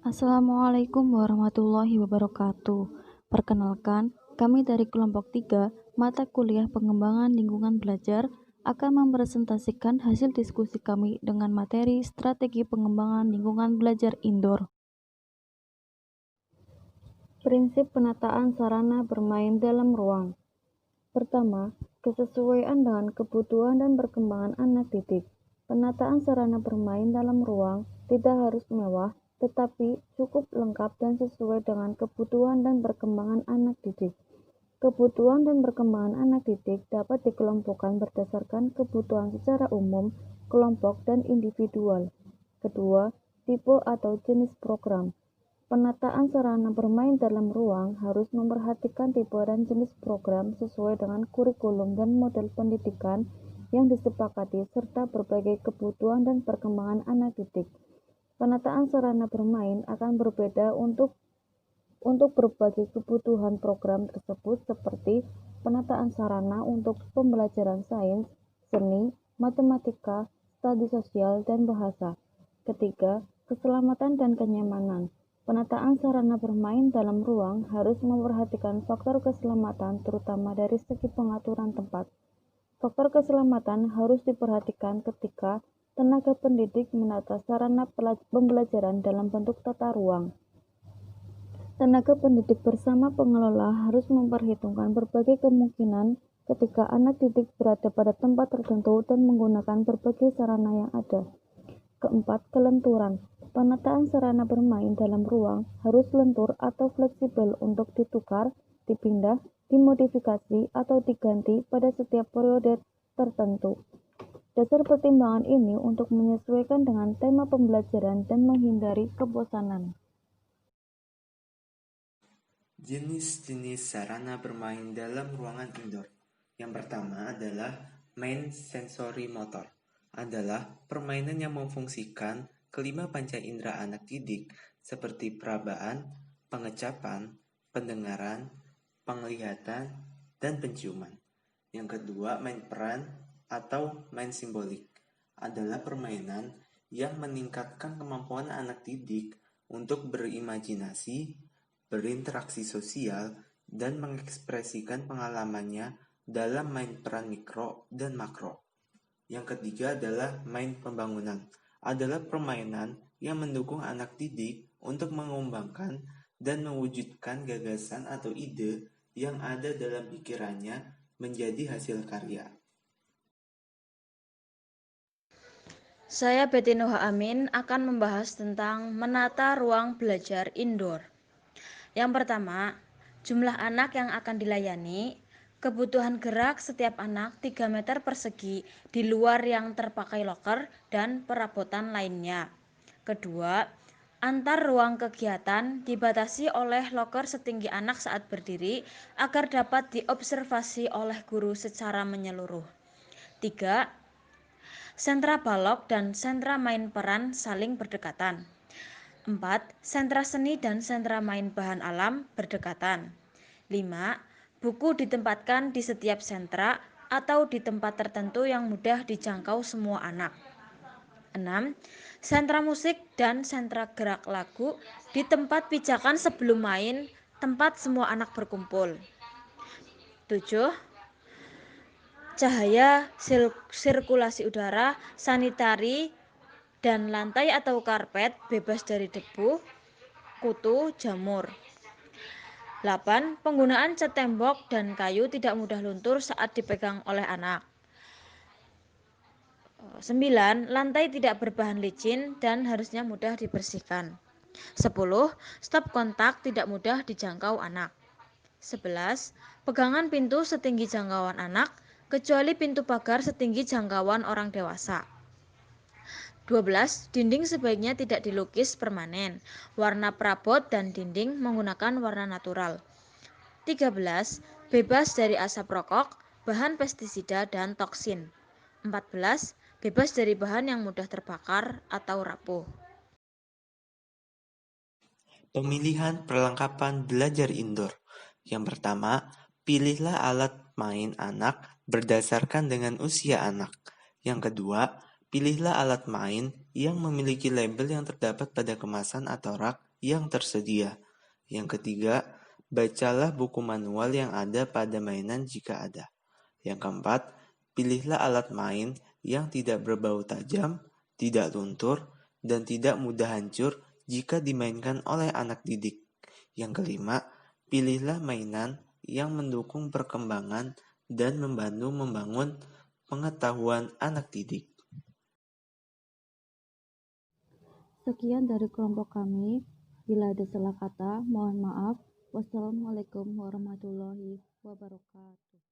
Assalamualaikum warahmatullahi wabarakatuh. Perkenalkan, kami dari kelompok 3 mata kuliah pengembangan lingkungan belajar akan mempresentasikan hasil diskusi kami dengan materi strategi pengembangan lingkungan belajar indoor. Prinsip penataan sarana bermain dalam ruang. Pertama, kesesuaian dengan kebutuhan dan perkembangan anak didik. Penataan sarana bermain dalam ruang tidak harus mewah, tetapi cukup lengkap dan sesuai dengan kebutuhan dan perkembangan anak didik. Kebutuhan dan perkembangan anak didik dapat dikelompokkan berdasarkan kebutuhan secara umum, kelompok, dan individual. Kedua, tipe atau jenis program. Penataan sarana bermain dalam ruang harus memperhatikan tipe dan jenis program sesuai dengan kurikulum dan model pendidikan yang disepakati serta berbagai kebutuhan dan perkembangan anak didik. Penataan sarana bermain akan berbeda untuk berbagai kebutuhan program tersebut seperti penataan sarana untuk pembelajaran sains, seni, matematika, studi sosial, dan bahasa. Ketiga, keselamatan dan kenyamanan. Penataan sarana bermain dalam ruang harus memperhatikan faktor keselamatan terutama dari segi pengaturan tempat. Faktor keselamatan harus diperhatikan ketika tenaga pendidik menata sarana pembelajaran dalam bentuk tata ruang. Tenaga pendidik bersama pengelola harus memperhitungkan berbagai kemungkinan ketika anak didik berada pada tempat tertentu dan menggunakan berbagai sarana yang ada. Keempat, kelenturan. Penataan sarana bermain dalam ruang harus lentur atau fleksibel untuk ditukar, dipindah, dimodifikasi, atau diganti pada setiap periode tertentu. Dasar pertimbangan ini untuk menyesuaikan dengan tema pembelajaran dan menghindari kebosanan. Jenis-jenis sarana bermain dalam ruangan indoor. Yang pertama adalah main sensori motor. Adalah permainan yang memfungsikan kelima panca indera anak didik seperti perabaan, pengecapan, pendengaran, penglihatan, dan penciuman. Yang kedua, main peran atau main simbolik. Adalah permainan yang meningkatkan kemampuan anak didik untuk berimajinasi, berinteraksi sosial, dan mengekspresikan pengalamannya dalam main peran mikro dan makro. Yang ketiga adalah main pembangunan. Adalah permainan yang mendukung anak didik untuk mengembangkan dan mewujudkan gagasan atau ide yang ada dalam pikirannya menjadi hasil karya. Saya Betty Nuha Amin akan membahas tentang menata ruang belajar indoor. Yang pertama, jumlah anak yang akan dilayani, kebutuhan gerak setiap anak 3 meter persegi di luar yang terpakai loker dan perabotan lainnya. Kedua, antar ruang kegiatan dibatasi oleh loker setinggi anak saat berdiri agar dapat diobservasi oleh guru secara menyeluruh. 3. Sentra balok dan sentra main peran saling berdekatan. 4. Sentra seni dan sentra main bahan alam berdekatan. 5. Buku ditempatkan di setiap sentra atau di tempat tertentu yang mudah dijangkau semua anak. 6. Sentra musik dan sentra gerak lagu di tempat pijakan sebelum main, tempat semua anak berkumpul. 7. Cahaya, sirkulasi udara, sanitari, dan lantai atau karpet bebas dari debu, kutu, jamur. 8. Penggunaan cat tembok dan kayu tidak mudah luntur saat dipegang oleh anak. 9. Lantai tidak berbahan licin dan harusnya mudah dibersihkan. 10. Stop kontak tidak mudah dijangkau anak. 11. Pegangan pintu setinggi jangkauan anak, kecuali pintu pagar setinggi jangkauan orang dewasa. 12. Dinding sebaiknya tidak dilukis permanen. Warna perabot dan dinding menggunakan warna natural. 13. Bebas dari asap rokok, bahan pestisida dan toksin. 14. Bebas dari bahan yang mudah terbakar atau rapuh. Pemilihan perlengkapan belajar indoor. Yang pertama, pilihlah alat main anak berdasarkan dengan usia anak. Yang kedua, pilihlah alat main yang memiliki label yang terdapat pada kemasan atau rak yang tersedia. Yang ketiga, bacalah buku manual yang ada pada mainan jika ada. Yang keempat, pilihlah alat main yang tidak berbau tajam, tidak luntur, dan tidak mudah hancur jika dimainkan oleh anak didik. Yang kelima, pilihlah mainan yang mendukung perkembangan dan membantu membangun pengetahuan anak didik. Sekian dari kelompok kami. Bila ada salah kata, mohon maaf. Wassalamualaikum warahmatullahi wabarakatuh.